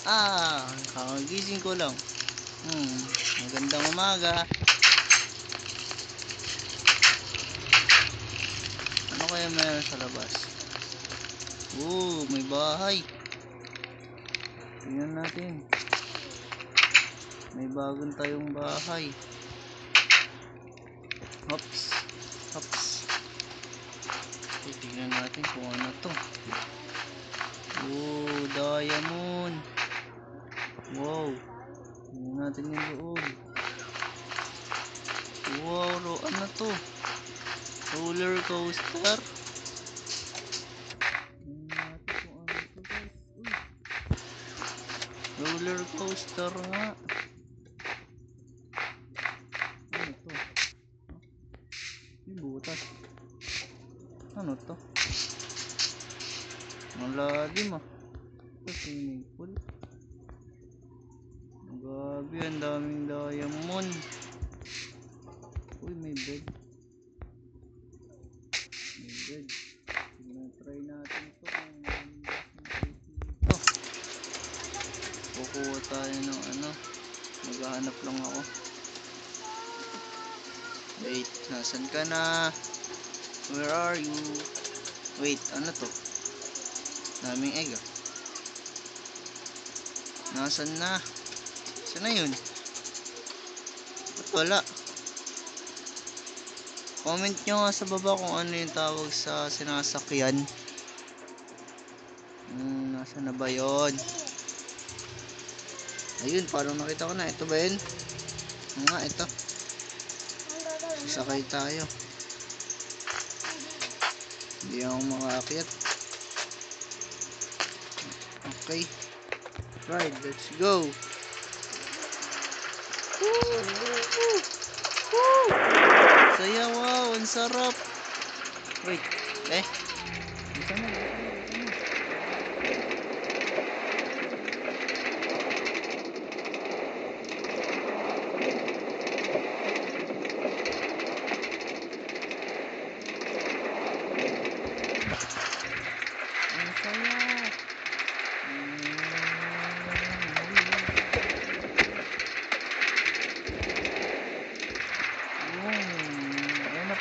Kakagising ko lang. Magandang umaga. Ano kaya meron sa labas? May bahay. Tingnan natin. May bagong tayong bahay. Hops. Tingnan natin kung ano to. Diamond. Wow. Tingnan natin yung loob. Wow, ano to? Roller coaster. Roller coaster nga. Ano to? Yung butas. Ano to? Malalim ah. Ito swimming pool. Grabe, ang daming diamond. May bed. Try natin ito. Kukuha tayo ng ano. Maghahanap lang ako. Wait, nasan ka na? Where are you? Wait, ano to? Daming egg ah. Nasan na? Saan na yun? Ba't wala? Comment nyo nga sa baba kung ano yung tawag sa sinasakyan. Nasaan na ba yun? Ayun, parang nakita ko na. Ito ba yun? Ito. Sasakay tayo. Hindi ako makaakyat. Okay. Right, let's go. Saya, wow, ang sarap. Wait, bisa mo.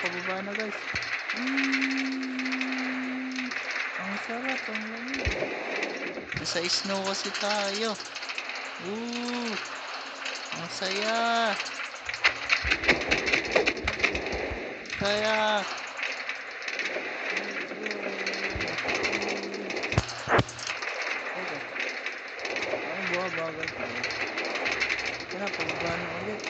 Pababa na guys. Ang sarap, ang lamig. Nasa snow kasi tayo. Ang saya. Ang buwabagal tayo. Tara, pababa na ulit.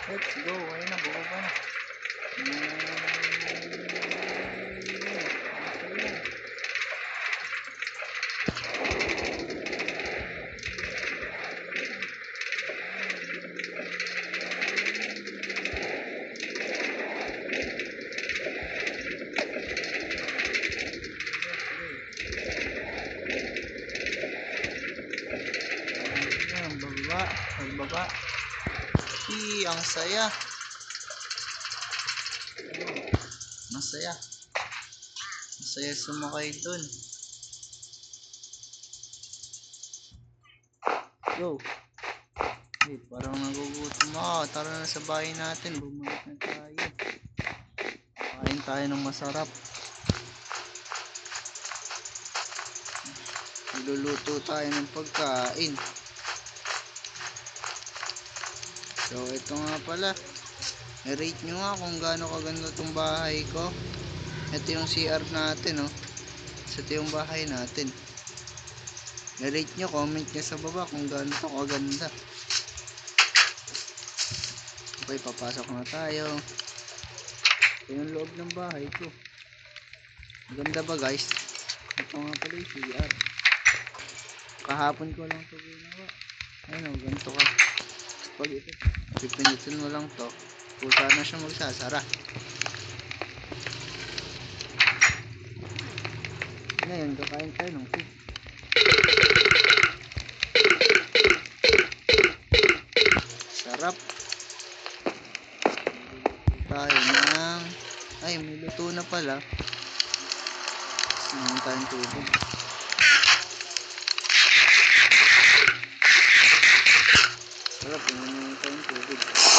Let's go. Ayun na, bubaba na. Pagbaba. Ang saya. Masaya sumakay dun. Go. Wait, parang nagugutom ako. Tara na sa bahay natin. Bumalik na tayo. Kain tayo ng masarap. Iluluto tayo ng pagkain. So ito nga pala, i-rate nyo nga kung gaano kaganda itong bahay ko. Ito yung CR natin, oh. Ito yung bahay natin. I-rate nyo, comment nyo sa baba kung gaano ito kaganda. Okay, papasok na tayo. Ito yung loob ng bahay ko. Ganda ba guys? Ito nga pala yung CR. Kahapon ko lang ito ginawa. Ayun o, ganito ka. Pag ito, pipindutin mo lang to, pusa na siya magsasara. Ngayon, kakain tayo ng soup. Sarap. Tayo ng... Ay, may luto na pala. Sinayin tayong tubig. Sarap, sinayin tayong tubig.